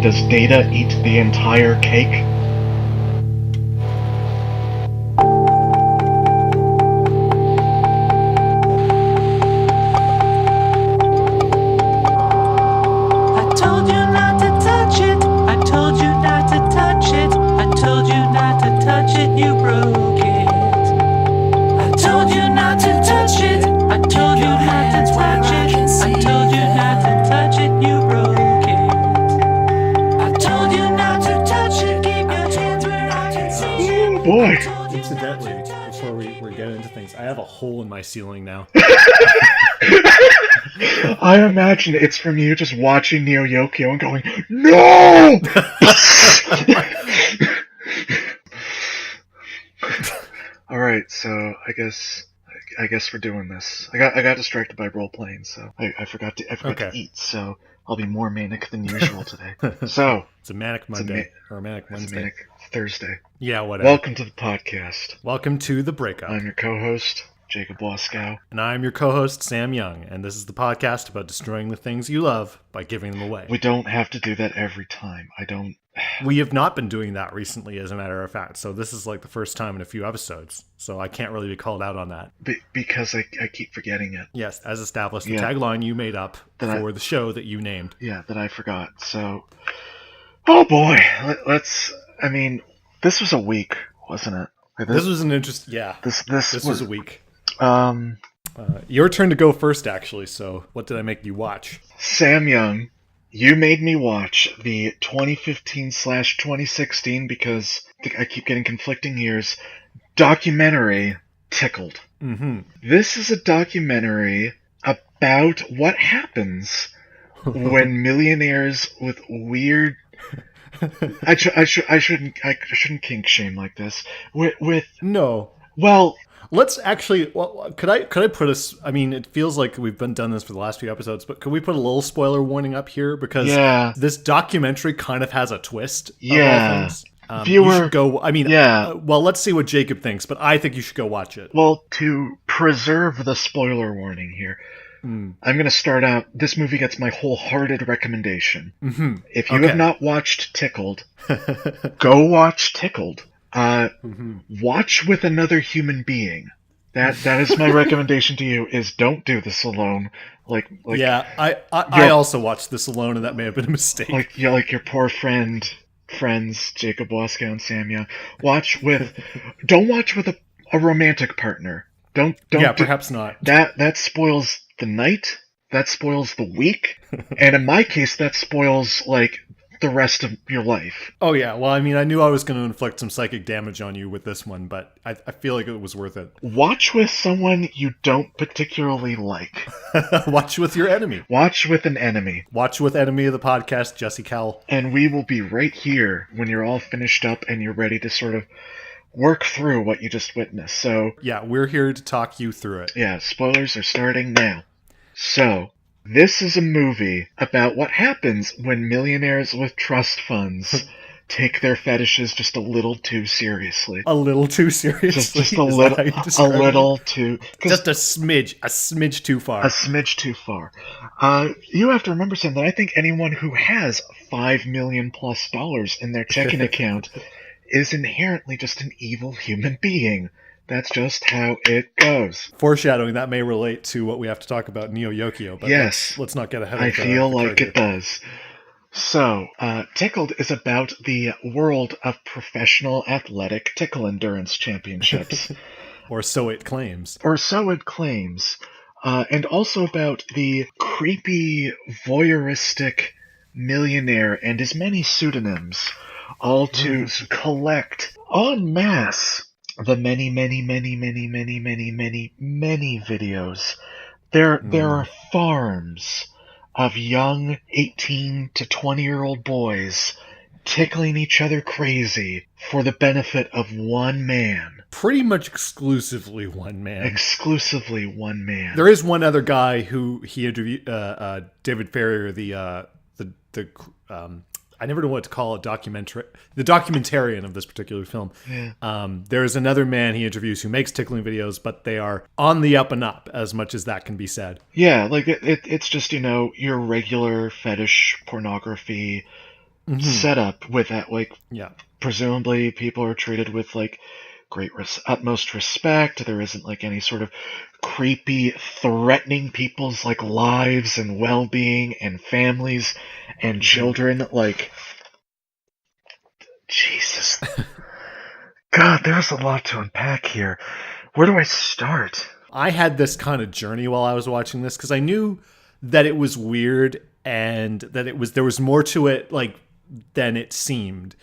Does Data eat the entire cake? I told you not to touch it. I told you not to touch it. I told you not to touch it. You broke it. I told you not to touch it. I told you not to touch it. I told you not to touch it. You broke it. I told you not to touch it. Keep your hands where I can see it. Oh boy. Incidentally, before we get into things, I have a hole in my ceiling now. I imagine it's from you just watching Neo Yokio and going, no! Alright, so I guess we're doing this. I got distracted by role playing, so I forgot to eat, so I'll be more manic than usual today. So It's a manic Monday or a manic it's Wednesday. manic Thursday. Yeah, whatever. Welcome to the podcast. Welcome to The Breakup. I'm your co-host, Jacob Waskow. And I'm your co-host, Sam Young, and this is the podcast about destroying the things you love by giving them away. We don't have to do that every time. We have not been doing that recently, as a matter of fact, so this is like the first time in a few episodes, so I can't really be called out on that. Because I keep forgetting it. Yes, as established, the Yeah. tagline you made up for the show that you named. Yeah, that I forgot. So, oh boy, this was a week, wasn't it? This was an interesting, yeah. This was a week. Your turn to go first, actually. So, what did I make you watch? Sam Young, you made me watch the 2015/2016, because I keep getting conflicting years, documentary Tickled. Mm-hmm. This is a documentary about what happens when millionaires with weird. I shouldn't kink shame like this. No. Well, let's actually. Well, could I put a? I mean, it feels like we've done this for the last few episodes, but could we put a little spoiler warning up here, because this documentary kind of has a twist. Yeah. Of all things. Viewer, you should go. I mean, yeah. Well, let's see what Jacob thinks, but I think you should go watch it. Well, to preserve the spoiler warning here, I'm going to start out. This movie gets my wholehearted recommendation. Mm-hmm. If you have not watched Tickled, go watch Tickled. Watch with another human being. That is my recommendation to you. Is don't do this alone. Yeah, I also watched this alone, and that may have been a mistake. Like your poor friends Jacob Waskow and Sam Young. Don't watch with a romantic partner. Don't. Yeah, perhaps not. That spoils the night. That spoils the week. And in my case, that spoils the rest of your life. Oh yeah, well, I mean, I knew I was going to inflict some psychic damage on you with this one, but I feel like it was worth it. Watch with someone you don't particularly like. Watch with your enemy. Watch with an enemy. Watch with enemy of the podcast, Jesse Cowell. And we will be right here when you're all finished up and you're ready to sort of work through what you just witnessed. So yeah, we're here to talk you through it. Yeah, spoilers are starting now. So this is a movie about what happens when millionaires with trust funds take their fetishes just a little too seriously. A little too seriously? Just a little too... Just a smidge too far. A smidge too far. You have to remember, Sam, that I think anyone who has $5 million+ in their checking account is inherently just an evil human being. That's just how it goes. Foreshadowing, that may relate to what we have to talk about Neo Yokio, but yes, let's not get ahead of I feel like it does. So, Tickled is about the world of professional athletic tickle endurance championships. Or so it claims. And also about the creepy, voyeuristic millionaire and his many pseudonyms, all to collect en masse the many videos. There are farms of young 18 to 20-year-old boys tickling each other crazy for the benefit of one man. Pretty much exclusively one man. Exclusively one man. There is one other guy who he interviewed, David Ferrier, I never know what to call it, the documentarian of this particular film. Yeah. There is another man he interviews who makes tickling videos, but they are on the up and up, as much as that can be said. Yeah, like it's just, your regular fetish pornography, setup with that, like, Yeah. presumably people are treated with, like, utmost respect. There isn't, like, any sort of creepy threatening people's, like, lives and well-being and families and children. Like, Jesus. God, there's a lot to unpack here. Where do I start? I had this kind of journey while I was watching this because I knew that it was weird and that there was more to it, like, than it seemed.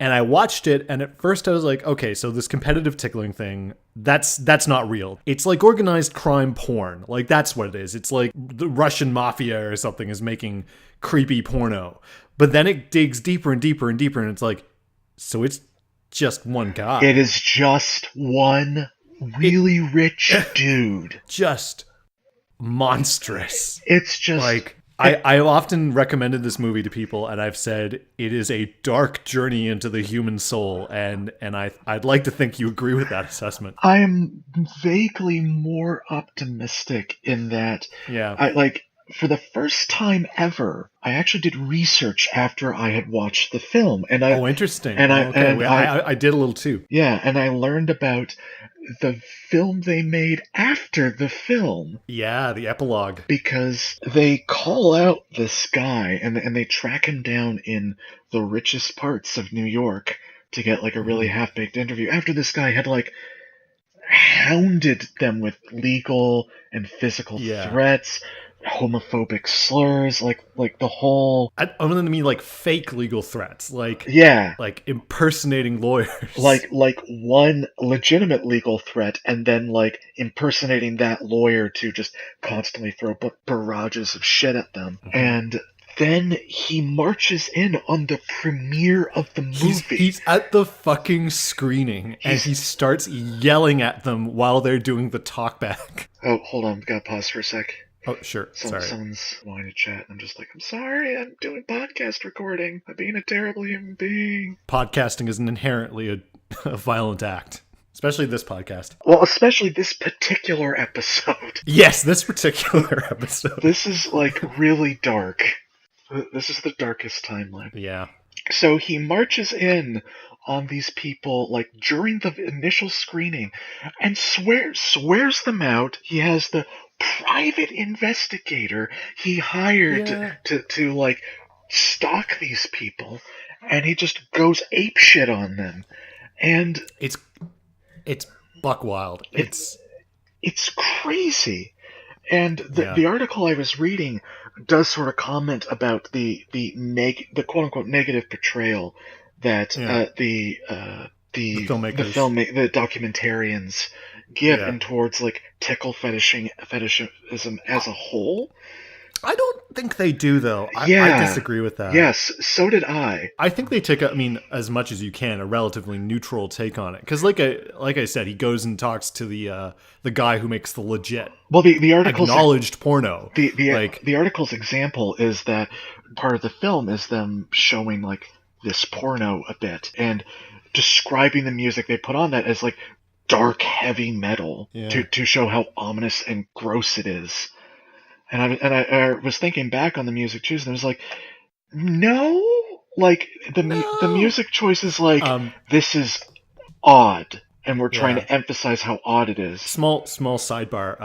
And I watched it, and at first I was like, okay, so this competitive tickling thing, that's not real. It's like organized crime porn. Like, that's what it is. It's like the Russian mafia or something is making creepy porno. But then it digs deeper and deeper and deeper, and it's like, so it's just one guy. It is just one really rich dude. Just monstrous. It's just... like... I've often recommended this movie to people, and I've said it is a dark journey into the human soul, and I'd like to think you agree with that assessment. I am vaguely more optimistic in that. Yeah. For the first time ever, I actually did research after I had watched the film, and interesting. And I did a little too. Yeah, and I learned about the film they made after the film. Yeah, the epilogue. Because they call out this guy, and they track him down in the richest parts of New York to get, like, a really half-baked interview. After this guy had, like, hounded them with legal and physical threats, homophobic slurs, like the whole... I don't mean like fake legal threats, like impersonating lawyers. Like one legitimate legal threat, and then, like, impersonating that lawyer to just constantly throw barrages of shit at them. And then he marches in on the premiere of the movie. He's at the fucking screening, and he starts yelling at them while they're doing the talkback. Oh, hold on, gotta pause for a sec. Oh, sure. Sorry. Someone's wanting to chat, and I'm just like, I'm sorry, I'm doing podcast recording. I'm being a terrible human being. Podcasting is inherently a violent act. Especially this podcast. Well, especially this particular episode. Yes, this particular episode. This is, like, really dark. This is the darkest timeline. Yeah. So he marches in on these people, like, during the initial screening, and swears them out. He has the private investigator he hired to like, stalk these people, and he just goes apeshit on them. And it's buck wild. It's crazy. And the article I was reading does sort of comment about the quote unquote negative portrayal that the documentarians give in towards, like, tickle fetishism as a whole. I don't think they do, though. I disagree with that. Yes, so did I. I think they take, as much as you can, a relatively neutral take on it. Because, like I said, he goes and talks to the guy who makes the legit, the article's acknowledged porno. The article's example is that part of the film is them showing, like, this porno a bit and describing the music they put on that as, like, dark heavy metal to show how ominous and gross it is. And I was thinking back on the music too, and I was like, no, like the music choice is like, this is odd, and we're trying to emphasize how odd it is. Small sidebar.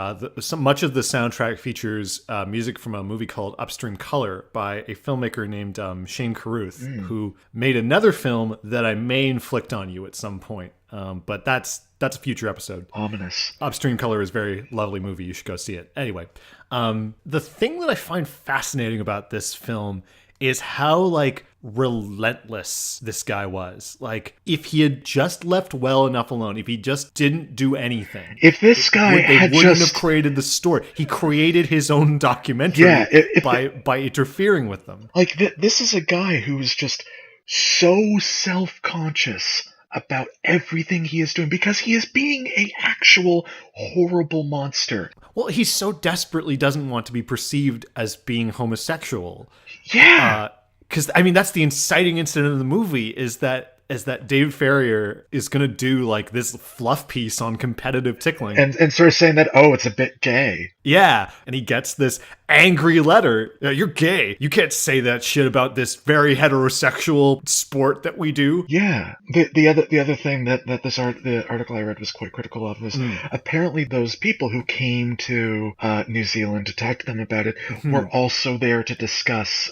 Much of the soundtrack features music from a movie called Upstream Color by a filmmaker named Shane Carruth, who made another film that I may inflict on you at some point. But that's a future episode. Ominous. Upstream Color is a very lovely movie. You should go see it. Anyway, the thing that I find fascinating about this film is how, like, relentless this guy was. Like, if he had just left well enough alone, if he just didn't do anything, if this guy wouldn't have created the story. He created his own documentary by interfering with them. Like, this is a guy who's just so self-conscious about everything he is doing because he is being an actual horrible monster. Well, he so desperately doesn't want to be perceived as being homosexual. Yeah. Because, that's the inciting incident of the movie, is that David Farrier is going to do like this fluff piece on competitive tickling. And sort of saying that, oh, it's a bit gay. Yeah, and he gets this angry letter. You're gay. You can't say that shit about this very heterosexual sport that we do. Yeah. The other thing that the article I read was quite critical of was apparently those people who came to New Zealand to talk to them about it were also there to discuss,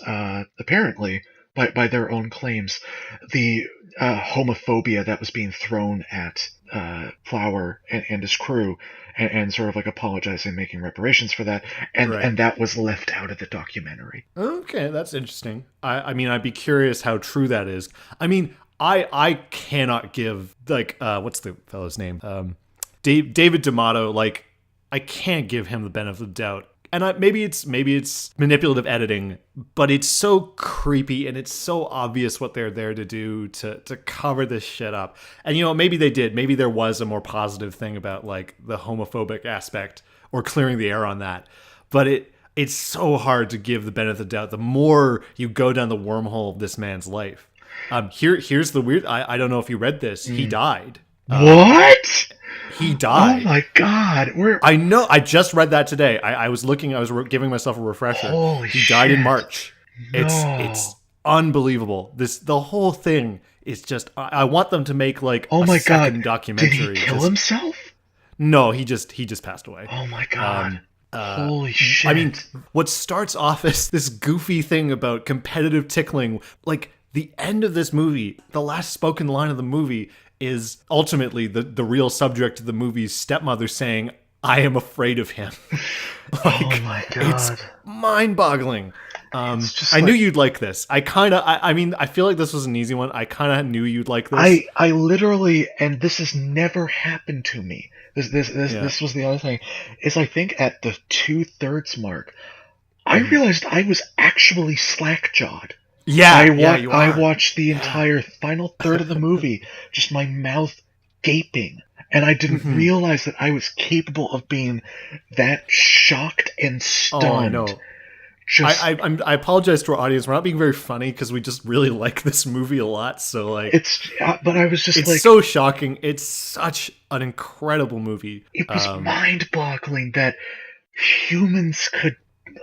apparently, by their own claims, the homophobia that was being thrown at Flower and his crew, and sort of like apologizing, making reparations for that, and that was left out of the documentary. Okay, that's interesting. I mean, I'd be curious how true that is. I mean, I cannot give, like, what's the fellow's name? David D'Amato, like, I can't give him the benefit of the doubt. And maybe it's manipulative editing, but it's so creepy and it's so obvious what they're there to do to cover this shit up. And, you know, maybe they did. Maybe there was a more positive thing about, like, the homophobic aspect or clearing the air on that. But it's so hard to give the benefit of the doubt the more you go down the wormhole of this man's life. Here's the weird... I don't know if you read this. He died. What? He died. Oh my god! I know. I just read that today. I was looking. I was giving myself a refresher. Holy he died in March. No. It's unbelievable. The whole thing is just. I want them to make like a second documentary. Did he kill himself? No, he just passed away. Oh my god! Holy shit! I mean, what starts off as this goofy thing about competitive tickling, like the end of this movie, the last spoken line of the movie is ultimately the real subject of the movie's stepmother saying, "I am afraid of him." Like, oh my god. It's mind-boggling. I knew you'd like this. I mean, I feel like this was an easy one. I kind of knew you'd like this. I literally, and this has never happened to me. This was the other thing, is I think at the 2/3 mark, I realized I was actually slack-jawed. Yeah, I watched the entire final third of the movie, just my mouth gaping, and I didn't realize that I was capable of being that shocked and stunned. Oh, I know. I apologize to our audience. We're not being very funny because we just really like this movie a lot. So like, but I was just it's so shocking. It's such an incredible movie. It was mind-boggling that humans could,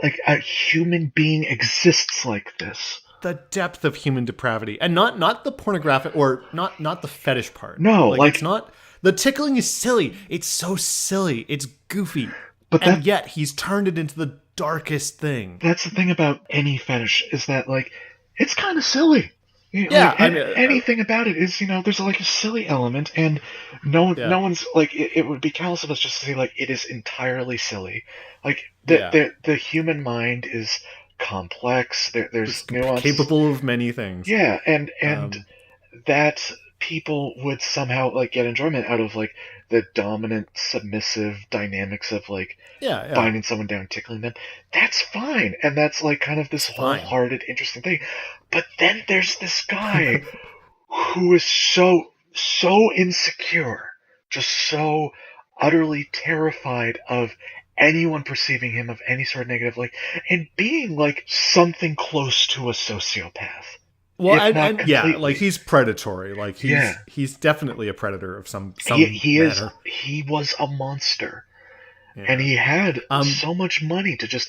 like, a human being exists like this. The depth of human depravity, and not the pornographic or not the fetish part. No, like it's not. The tickling is silly. It's so silly. It's goofy, and yet he's turned it into the darkest thing. That's the thing about any fetish, is that, like, it's kind of silly. Yeah, like, anything about it is, there's like a silly element, and no one's like, it would be callous of us just to say, like, it is entirely silly. Like the human mind is complex. There's nuance, capable of many things. Yeah, and that people would somehow like get enjoyment out of like the dominant submissive dynamics of like binding someone down, tickling them. That's fine, and that's like kind of this wholehearted, interesting thing. But then there's this guy who is so insecure, just so utterly terrified of anyone perceiving him of any sort of negative, like, and being like something close to a sociopath. Well, and yeah, like he's predatory. Like he's definitely a predator of some he manner. is. He was a monster, and he had so much money to just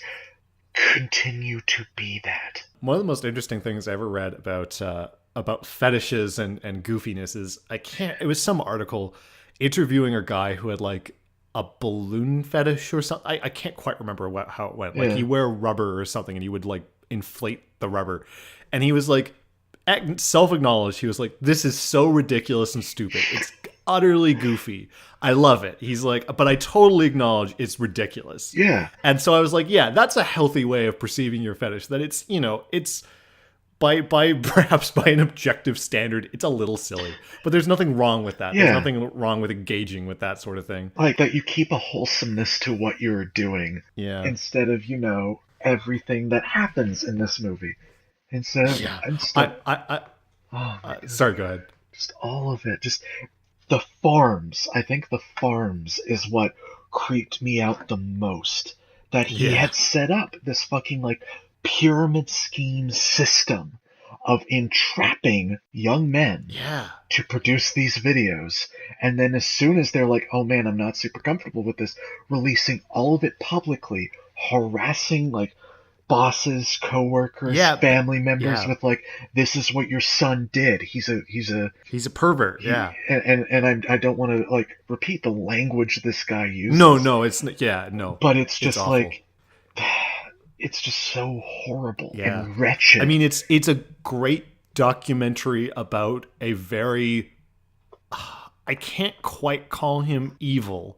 continue to be that. One of the most interesting things I ever read about fetishes and goofiness is it was some article interviewing a guy who had like a balloon fetish or something. I can't quite remember how it went. Like he wear rubber or something, and he would like inflate the rubber, and he was like self-acknowledged. He was like, "This is so ridiculous and stupid. It's utterly goofy. I love it." He's like, "But I totally acknowledge it's ridiculous." Yeah. And so I was like, "Yeah, that's a healthy way of perceiving your fetish. That it's it's." By perhaps by an objective standard, it's a little silly, but there's nothing wrong with that. There's nothing wrong with engaging with that sort of thing. Like that, you keep a wholesomeness to what you're doing, instead of everything that happens in this movie. Sorry, go ahead. Just all of it, just the farms. I think the farms is what creeped me out the most. That he had set up this fucking like pyramid scheme system of entrapping young men Yeah. to produce these videos. And then as soon as they're like, oh man, I'm not super comfortable with this, releasing all of it publicly, harassing like bosses, coworkers, Yeah, family members yeah. with like, this is what your son did. He's a He's a pervert. Yeah. and I don't want to like repeat the language this guy uses. No, it's no. But it's just awful. like, it's just so horrible Yeah. and wretched. I mean, it's a great documentary about a very, I can't quite call him evil,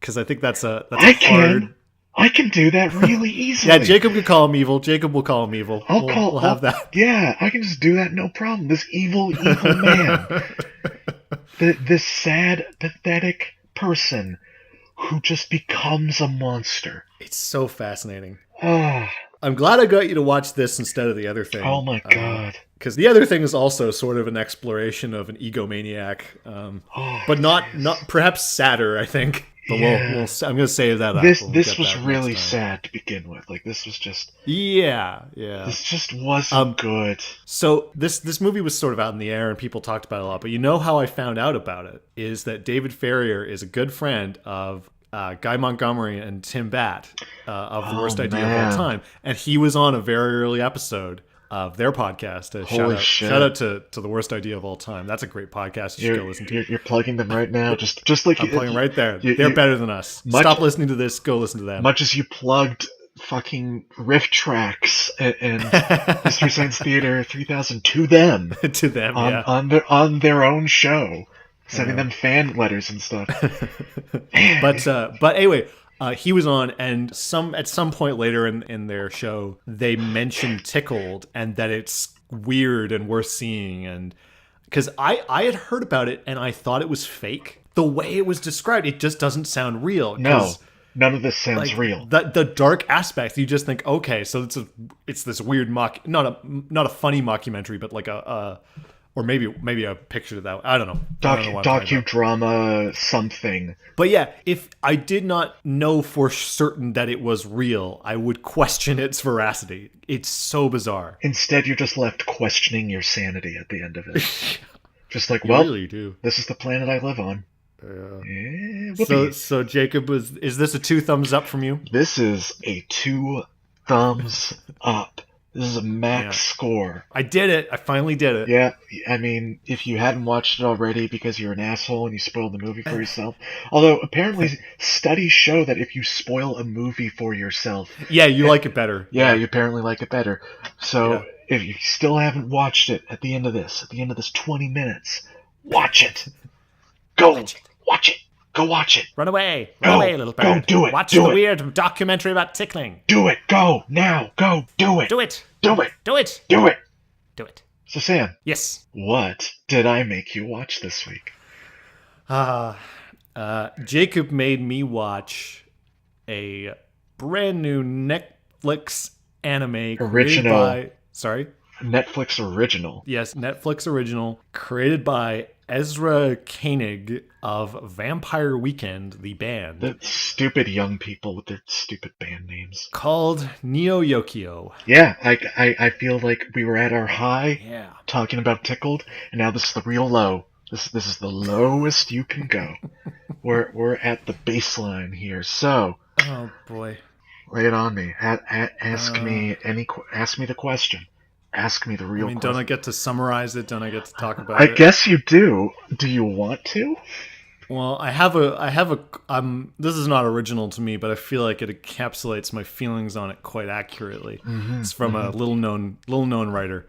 because I think that's hard. I can do that really easily. Yeah, Jacob could call him evil. Jacob will call him evil. We'll have that. Yeah, I can just do that, no problem. This evil man. This sad, pathetic person who just becomes a monster. It's so fascinating. Ah, I'm glad I got you to watch this instead of the other thing. oh my god. Because the other thing is also sort of an exploration of an egomaniac, but not perhaps sadder, I think. But Yeah. I'm going to save that up. This We'll this get was that really next time. sad to begin with. Like this was just Yeah. this just wasn't good. So this movie was sort of out in the air and people talked about it a lot. But you know how I found out about it is that David Farrier is a good friend of Guy Montgomery and Tim Batt of The Worst Idea of man. All Time. And he was on a very early episode of their podcast. Holy shit. Shout out to The Worst Idea of All Time. That's a great podcast you should go listen to. You're plugging them right now. Just like I'm playing right there. you- They're you- better than us. Stop listening to this. Go listen to them. much as you plugged fucking riff tracks and Mystery Science Theater 3000 to them to them, yeah. on their own show, sending them fan letters and stuff. But anyway, he was on, and at some point later in their show, they mentioned Tickled and that it's weird and worth seeing, and because I had heard about it and I thought it was fake. The way it was described, it just doesn't sound real. No, none of this sounds Like, real. The dark aspects, you just think, okay, so it's this weird not a funny mockumentary, but like or maybe a picture of that. I don't know. I don't know what I'm talking about. Docudrama something. But yeah, if I did not know for certain that it was real, I would question its veracity. It's so bizarre. Instead, you're just left questioning your sanity at the end of it. Just like, You well, really do. this is the planet I live on. Whoopee. So Jacob, is this a 2 thumbs up from you? This is a 2 thumbs up. This is a max Yeah. score. I did it. I finally did it. Yeah, I mean, if you hadn't watched it already because you're an asshole and you spoiled the movie for yourself. Although, apparently, studies show that if you spoil a movie for yourself, Yeah, you like it better. yeah, you apparently like it better. So, Yeah. if you still haven't watched it at the end of this 20 minutes, watch it. Go watch it. Go watch it. Run away, Go. little bird. Go, do it, Watch do the it. weird documentary about tickling. Do it. Go now. Go. Do it. Do it. Do it. Do it. Do it. Do it. So, Sam, Yes. what did I make you watch this week? Jacob made me watch a brand new Netflix anime Original. created by. Sorry. Netflix original. Yes, Netflix original created by Ezra Koenig of Vampire Weekend, the band, The stupid young people with their stupid band names. called Neo Yokio. Yeah, I feel like we were at our high Yeah. talking about Tickled, and now this is the real low. This is the lowest you can go. We're at the baseline here. So Oh boy. lay it on me. Ask me the question. Ask me the real question. Don't I get to summarize it? Don't I get to talk about I it? guess you do. Do you want to? Well, this is not original to me, but I feel like it encapsulates my feelings on it quite accurately. It's from a little known writer.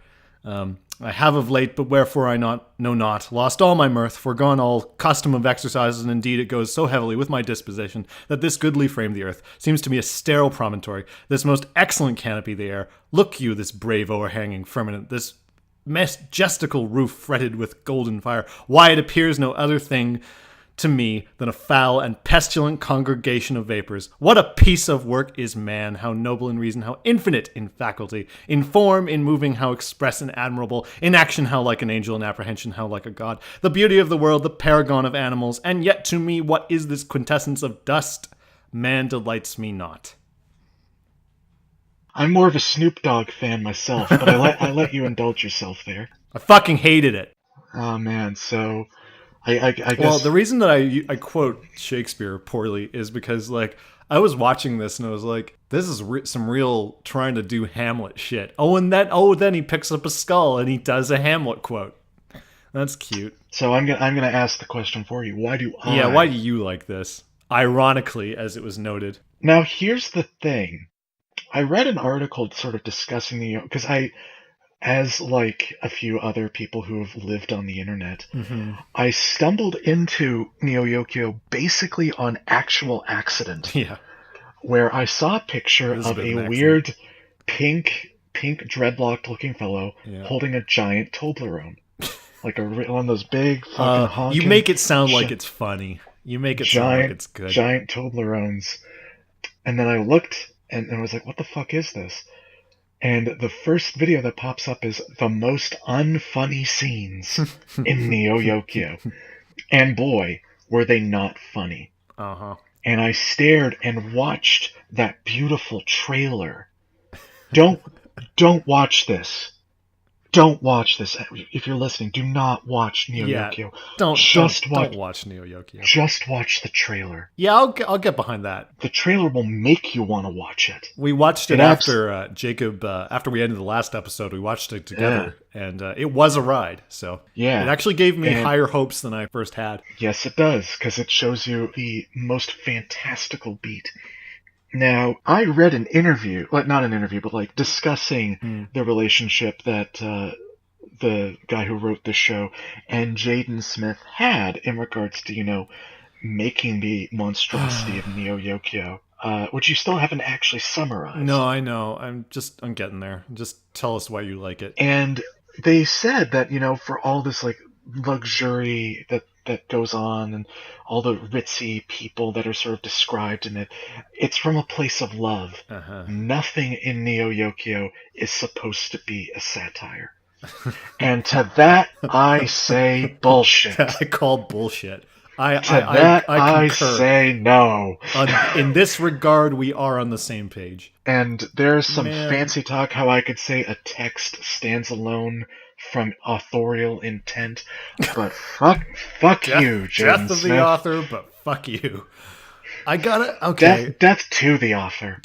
I have of late, but wherefore I know not, lost all my mirth, forgone all custom of exercises, and indeed it goes so heavily with my disposition that this goodly frame the earth seems to me a sterile promontory, this most excellent canopy the air. Look you, this brave o'erhanging firmament, this majestical roof fretted with golden fire. Why, it appears no other thing to me than a foul and pestilent congregation of vapors. What a piece of work is man, how noble in reason, how infinite in faculty, in form, in moving, how express and admirable, in action, how like an angel, in apprehension, how like a god, the beauty of the world, the paragon of animals, and yet to me, what is this quintessence of dust? Man delights me not. I'm more of a Snoop Dogg fan myself, but I let you indulge yourself there. I fucking hated it. Oh man, so I guess. Well, the reason that I quote Shakespeare poorly is because like I was watching this and I was like, this is some real trying to do Hamlet shit. Then he picks up a skull and he does a Hamlet quote. That's cute. So I'm gonna ask the question for you. Why do I? Yeah, why do you like this? Ironically, as it was noted. Now here's the thing. I read an article sort of discussing because as like a few other people who have lived on the internet, I stumbled into Neo Yokio basically on actual accident. Yeah. Where I saw a picture of a weird pink dreadlocked looking fellow holding a giant Toblerone. Like one of those big fucking honking... You make it sound like it's funny. You make it sound like it's good. Giant Toblerones. And then I looked and I was like, what the fuck is this? And the first video that pops up is the most unfunny scenes in Neo Yokio. And boy, were they not funny. Uh-huh. And I stared and watched that beautiful trailer. Don't watch this. Don't watch this. If you're listening, do not watch Neo Yokio. Don't watch Neo Yokio. Just watch the trailer. Yeah, I'll get behind that. The trailer will make you want to watch it. We watched it after Jacob. After we ended the last episode, we watched it together, and it was a ride. So it actually gave me higher hopes than I first had. Yes, it does, because it shows you the most fantastical beat. Now, I read an interview, not an interview, but like discussing the relationship that the guy who wrote the show and Jaden Smith had in regards to, making the monstrosity of Neo Yokio, which you still haven't actually summarized. No, I know. I'm getting there. Just tell us why you like it. And they said that, for all this like luxury that goes on and all the ritzy people that are sort of described in it, it's from a place of love. Nothing in Neo Yokio is supposed to be a satire. And to that I say bullshit. I call bullshit. I say no. In this regard, we are on the same page. And there's some fancy talk how I could say a text stands alone from authorial intent, but fuck you, Jaden Death of Smith. the author, but fuck you. I gotta, okay. Death to the author.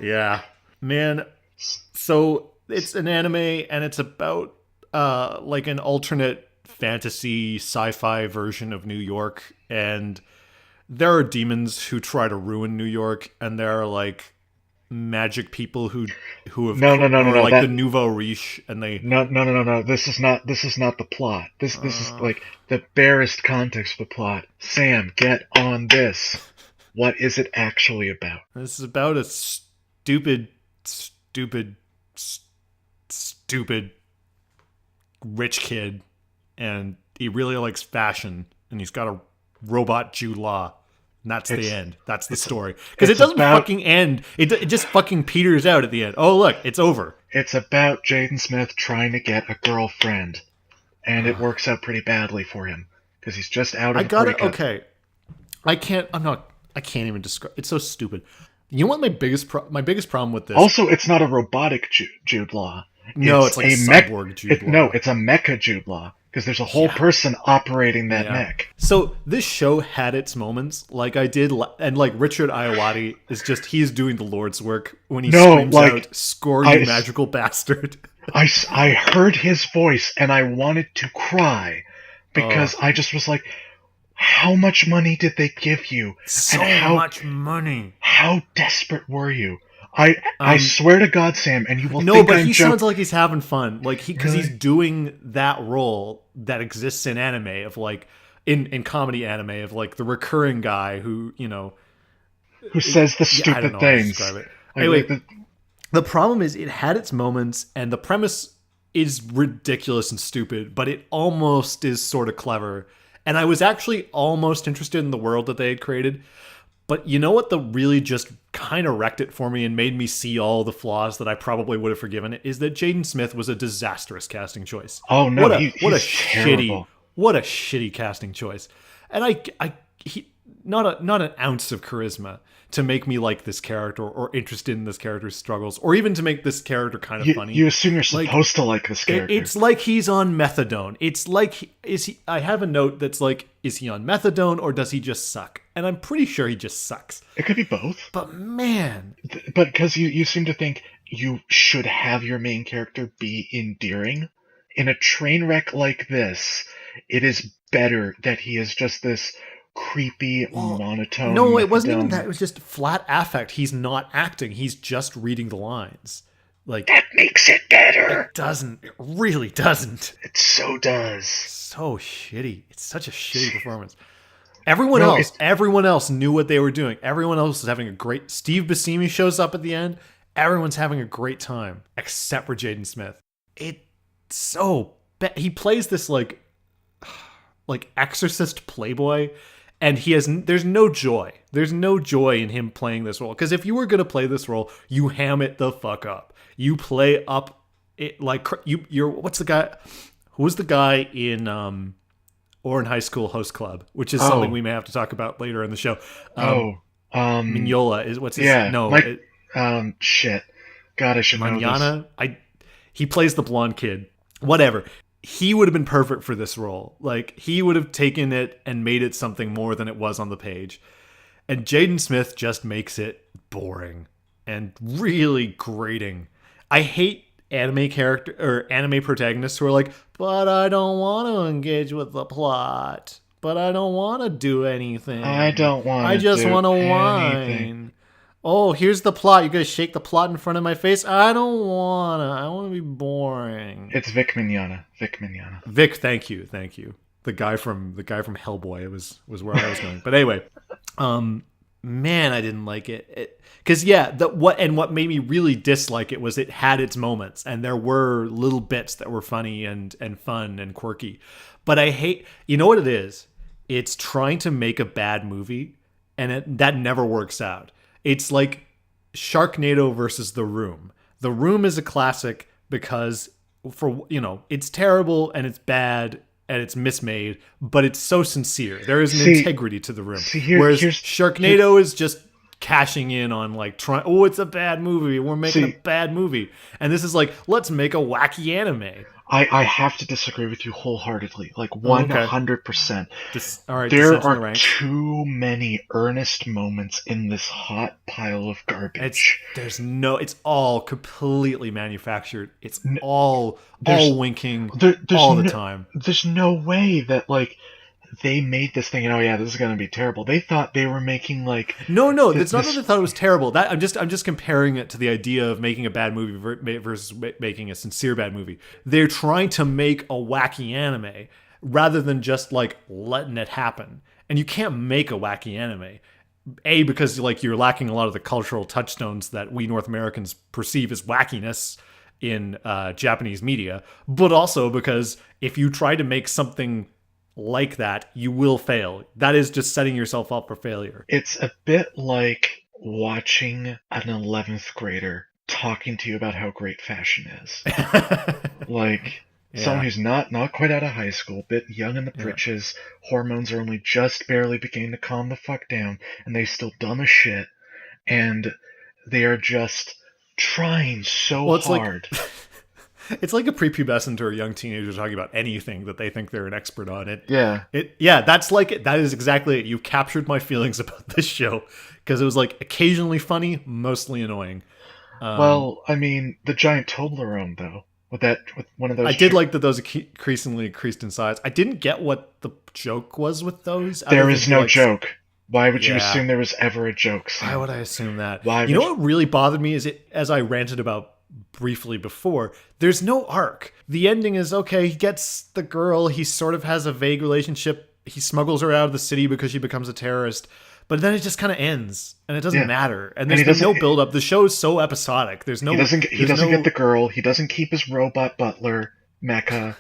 Yeah. Man, so it's an anime, and it's about like an alternate fantasy sci-fi version of New York, and there are demons who try to ruin New York, and there are like magic people who have the nouveau riche, and they no. This is not the plot. This is like the barest context of the plot. Sam, get on this. What is it actually about? This is about a stupid rich kid, and he really likes fashion, and he's got a robot Jude Law. And that's the end. That's the story. Because it doesn't fucking end. It just fucking peters out at the end. Oh, look, it's over. It's about Jaden Smith trying to get a girlfriend. And it works out pretty badly for him. Because he's just out of the breakup. Okay. I can't even describe. It's so stupid. You know what my biggest problem with this? Also, it's not a robotic Jude Law. No, it's like a cyborg Jude Law. No, it's a mecha Jude Law. Because there's a whole person operating that mech. So this show had its moments, like I did, and like Richard Iowati he's doing the Lord's work when he screams out, "Score, you magical bastard." I heard his voice and I wanted to cry because I just was like, how much money did they give you? So much money. How desperate were you? I swear to God, Sam, and you will think I'm joking. No, but he sounds like he's having fun. Like because he's doing that role that exists in anime of like in comedy anime of like the recurring guy who says the stupid things. Anyway, the problem is it had its moments, and the premise is ridiculous and stupid, but it almost is sort of clever. And I was actually almost interested in the world that they had created. But you know what really just kind of wrecked it for me and made me see all the flaws that I probably would have forgiven it is that Jaden Smith was a disastrous casting choice. Oh no, what a shitty casting choice. And not an ounce of charisma to make me like this character or interested in this character's struggles, or even to make this character kind of funny. You assume you're supposed to like this character. It's like he's on methadone. It's like, I have a note that's like, is he on methadone or does he just suck? And I'm pretty sure he just sucks. It could be both. But man. But because you seem to think you should have your main character be endearing. In a train wreck like this, it is better that he is just this creepy, monotone. No, it wasn't even that. It was just flat affect. He's not acting. He's just reading the lines. Like, that makes it better. It doesn't. It really doesn't. It so does. So shitty. It's such a shitty performance. Everyone else knew what they were doing. Everyone else was having a great... Steve Buscemi shows up at the end. Everyone's having a great time, except for Jaden Smith. It's so bad. He plays this like exorcist playboy, and there's no joy. There's no joy in him playing this role. Because if you were going to play this role, you ham it the fuck up. You play up it like you're what's the guy? Who was the guy in Orin High School Host Club, which is something we may have to talk about later in the show. Mignola is what's his shit. God, I should know this. He plays the blonde kid. Whatever. He would have been perfect for this role. Like, he would have taken it and made it something more than it was on the page. And Jaden Smith just makes it boring and really grating. I hate anime protagonists who are like, but I don't want to engage with the plot. But I don't want to do anything. I just want to whine. Oh, here's the plot. You guys shake the plot in front of my face? I don't wanna. I want to be boring. It's Vic Mignogna. Vic, thank you. The guy from Hellboy was where I was going. But anyway, man, I didn't like it. Because what made me really dislike it was it had its moments, and there were little bits that were funny and fun and quirky. But I hate. You know what it is? It's trying to make a bad movie, and that never works out. It's like Sharknado versus The Room. The Room is a classic because it's terrible and it's bad and it's mismade, but it's so sincere. There is an integrity to The Room. Whereas Sharknado is just cashing in on it's a bad movie. We're making a bad movie. And this is like, let's make a wacky anime. I have to disagree with you wholeheartedly, like 100%. All right, there are too many earnest moments in this hot pile of garbage. It's all completely manufactured. It's all winking all the time. There's no way that they made this thing and this is going to be terrible. They thought they were making No, it's not that they thought it was terrible. That I'm just comparing it to the idea of making a bad movie versus making a sincere bad movie. They're trying to make a wacky anime rather than just letting it happen. And you can't make a wacky anime. A, because you're lacking a lot of the cultural touchstones that we North Americans perceive as wackiness in Japanese media, but also because if you try to make something like that, you will fail. That is just setting yourself up for failure. It's a bit like watching an 11th grader talking to you about how great fashion is. Someone who's not quite out of high school, a bit young in the britches, hormones are only just barely beginning to calm the fuck down, and they still dumb as shit, and they are just trying so hard. It's like a prepubescent or a young teenager talking about anything that they think they're an expert on. That's like it. That is exactly it. You captured my feelings about this show because it was occasionally funny, mostly annoying. The giant Toblerone though, with one of those. I did like that those increasingly increased in size. I didn't get what the joke was with those. There is no joke. Why would you assume there was ever a joke? Why would I assume that? What really bothered me is as I ranted about briefly before, there's no arc. The ending is okay, he gets the girl, he sort of has a vague relationship, he smuggles her out of the city because she becomes a terrorist, but then it just kind of ends and it doesn't matter, and there's no build up. The show is so episodic. He doesn't get the girl, he doesn't keep his robot butler, Mecha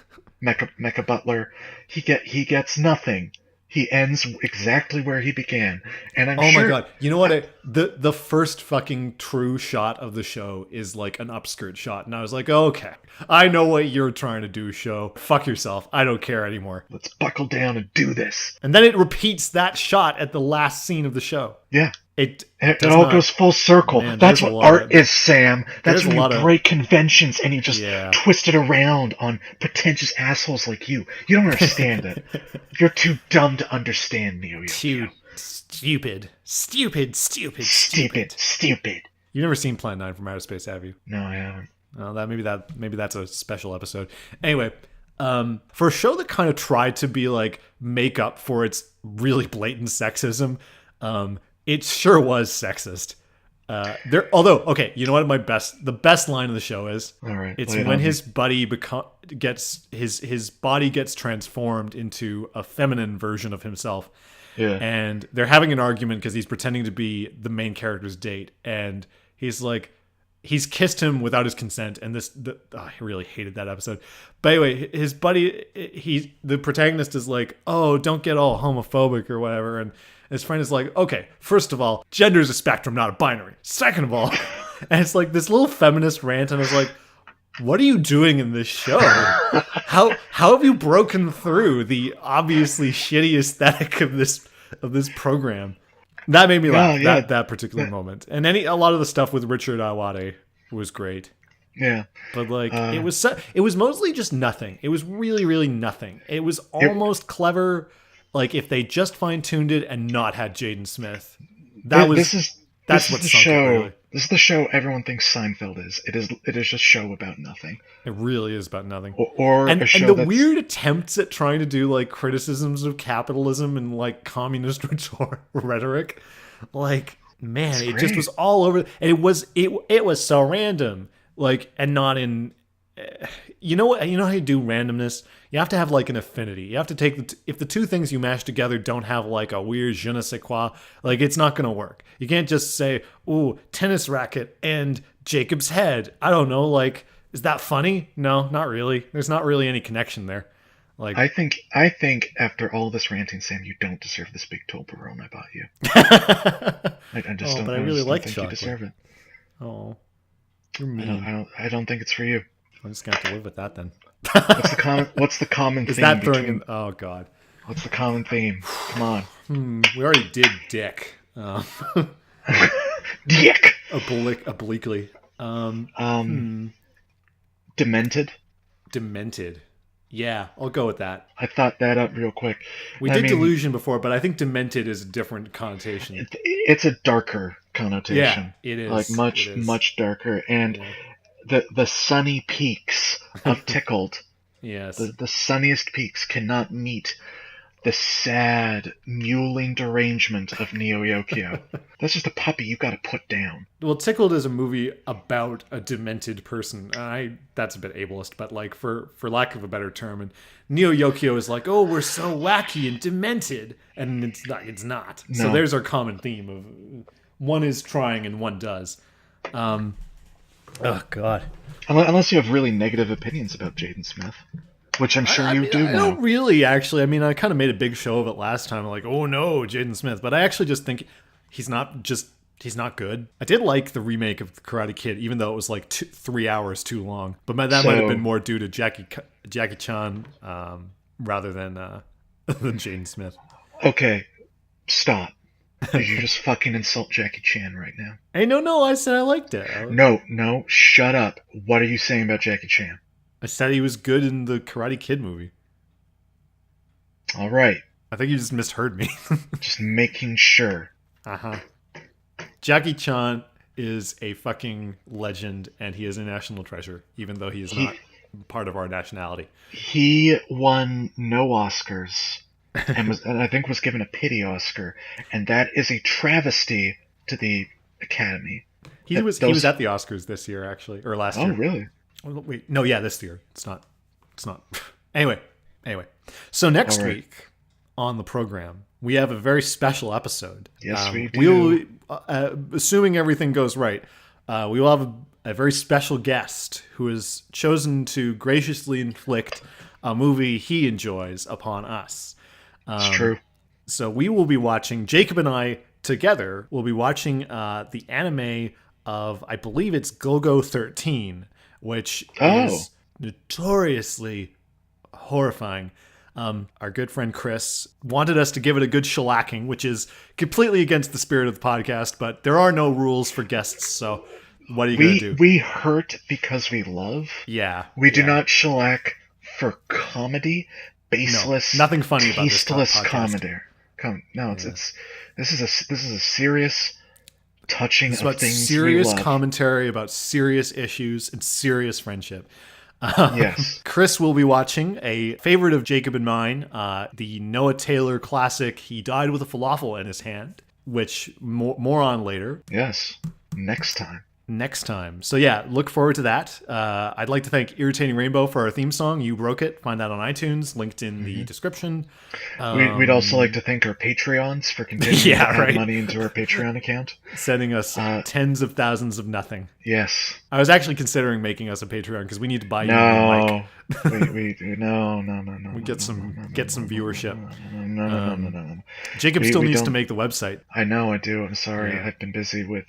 Butler. He gets nothing. He ends exactly where he began. And I'm Oh sure... my god! You know what? The first fucking true shot of the show is like an upskirt shot, and I was like, oh, okay, I know what you're trying to do, show. Fuck yourself. I don't care anymore. Let's buckle down and do this. And then it repeats that shot at the last scene of the show. Yeah. It all goes full circle. Man, That's what art is, Sam. That's when you break conventions and you just twist it around on pretentious assholes like you. You don't understand it. You're too dumb to understand, Neo. Too stupid. Stupid. You've never seen Plan 9 from Outer Space, have you? No, I haven't. Well, maybe that's a special episode. Anyway, for a show that kind of tried to be like make up for its really blatant sexism, it sure was sexist. Although, okay, you know what? The best line of the show is. All right, it's when his buddy gets his body gets transformed into a feminine version of himself. Yeah. And they're having an argument because he's pretending to be the main character's date, and he's like, he's kissed him without his consent, and I really hated that episode. But anyway, his buddy, the protagonist is like, oh, don't get all homophobic or whatever, and his friend is like, okay, first of all, gender is a spectrum, not a binary. Second of all, and it's like this little feminist rant, and I was like, what are you doing in this show? How have you broken through the obviously shitty aesthetic of this program? That made me laugh. That particular moment, and a lot of the stuff with Richard Ayoade was great. Yeah, but like it was mostly just nothing. It was really, really nothing. It was almost clever. Like if they just fine tuned it and not had Jaden Smith, that's what sunk it, really. This is the show everyone thinks Seinfeld is. It is just a show about nothing. It really is about nothing. And weird attempts at trying to do like criticisms of capitalism and like communist rhetoric, like man, it just was all over. And it was so random, like, and not in. You know how you do randomness? You have to have like an affinity. You have to take if the two things you mash together don't have like a weird je ne sais quoi, like it's not gonna work. You can't just say, "Ooh, tennis racket and Jacob's head." I don't know, like, is that funny? No, not really. There's not really any connection there. Like, I think after all this ranting, Sam, you don't deserve this big Toblerone I bought you. I just don't. But I really like think chocolate. You deserve it. Oh, you're mean. I don't think it's for you. I'm just gonna have to live with that then. What's the common theme? Is that throwing in? Oh God. What's the common theme? Come on. We already did dick. Dick. Obliquely. Demented. Demented. Yeah, I'll go with that. I thought that up real quick. We did delusion before, but I think demented is a different connotation. It's a darker connotation. Yeah, it is. Like much darker. And the sunny peaks of Tickled. Yes. The sunniest peaks cannot meet the sad, mewling derangement of Neo Yokio. That's just a puppy you gotta put down. Well, Tickled is a movie about a demented person. That's a bit ableist, but like for lack of a better term, and Neo Yokio is like, oh, we're so wacky and demented, and it's not. No. So there's our common theme of one is trying and one does. Oh God! Unless you have really negative opinions about Jaden Smith, which I'm sure you do now. I don't really, actually. I mean, I kind of made a big show of it last time. Like, oh no, Jaden Smith. But I actually just think he's not good. I did like the remake of Karate Kid, even though it was like 3 hours too long. But that might have been more due to Jackie Chan rather than Jaden Smith. Okay, stop. Did you just fucking insult Jackie Chan right now? Hey, no, I said I liked it. No, shut up. What are you saying about Jackie Chan? I said he was good in the Karate Kid movie. All right. I think you just misheard me. Just making sure. Uh-huh. Jackie Chan is a fucking legend, and he is a national treasure, even though he is not part of our nationality. He won no Oscars. and I think was given a pity Oscar, and that is a travesty to the Academy. He was at the Oscars this year, actually, or last year. Oh, really? Wait, no, yeah, this year. It's not. Anyway. So next week on the program, we have a very special episode. Yes, we do. Assuming everything goes right, we will have a very special guest who has chosen to graciously inflict a movie he enjoys upon us. It's true. So we will be watching, Jacob and I together will be watching the anime of, I believe it's Go-Go 13, which is notoriously horrifying. Our good friend Chris wanted us to give it a good shellacking, which is completely against the spirit of the podcast, but there are no rules for guests, so what are you going to do? We hurt because we love. Yeah. We do not shellac for comedy, baseless, nothing funny about this tasteless podcast. comedy. This is a serious touching it's of about things serious we love. commentary about serious issues and serious friendship. Yes. Chris will be watching a favorite of Jacob and mine, the Noah Taylor classic, He Died with a Falafel in His Hand, which more on later. Yes. Next time. So yeah, look forward to that. I'd like to thank Irritating Rainbow for our theme song, You Broke It. Find that on iTunes, linked in the description. We'd also like to thank our Patreons for continuing to add money into our Patreon account. Sending us tens of thousands of nothing. Yes. I was actually considering making us a Patreon because we need to buy you a mic. No. We get some viewership. No. Jacob still needs to make the website. I know, I do. I'm sorry. Yeah. I've been busy with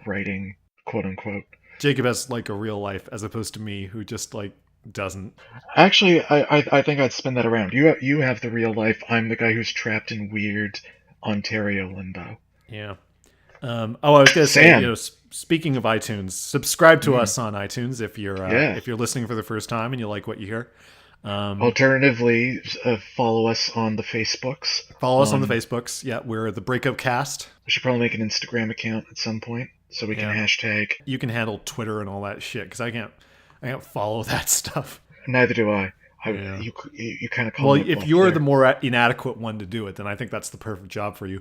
writing, quote unquote. Jacob has like a real life as opposed to me, who just like doesn't. Actually, I think I'd spin that around. You have the real life. I'm the guy who's trapped in weird Ontario limbo. Yeah. I was gonna say, speaking of iTunes, subscribe to us on iTunes if you're listening for the first time and you like what you hear. Alternatively, follow us on the Facebooks. On the Facebooks. Yeah, we're the Breakup Cast. We should probably make an Instagram account at some point so we can hashtag. You can handle Twitter and all that shit because I can't follow that stuff. Neither do I. You kind of call. Well, if you're the more inadequate one to do it, then I think that's the perfect job for you.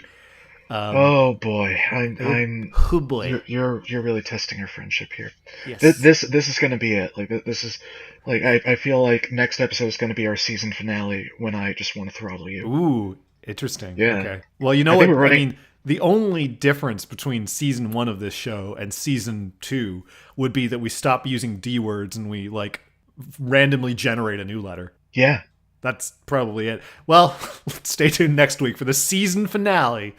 Oh boy, I'm. Oh boy, you're really testing our friendship here. Yes. This is going to be it. Like this is like I feel like next episode is going to be our season finale when I just want to throttle you. Ooh, interesting. Yeah. Okay. Well, you know what? I mean, the only difference between season 1 of this show and season 2 would be that we stop using D words and we like randomly generate a new letter. Yeah. That's probably it. Well, stay tuned next week for the season finale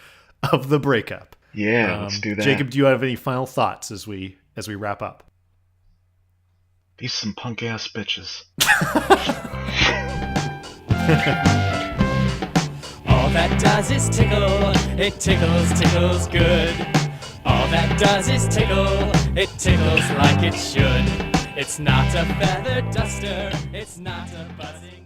of The Breakup. Yeah, let's do that. Jacob, do you have any final thoughts as we wrap up? These some punk ass bitches. All that does is tickle, it tickles good. All that does is tickle, it tickles like it should. It's not a feather duster, it's not a buzzing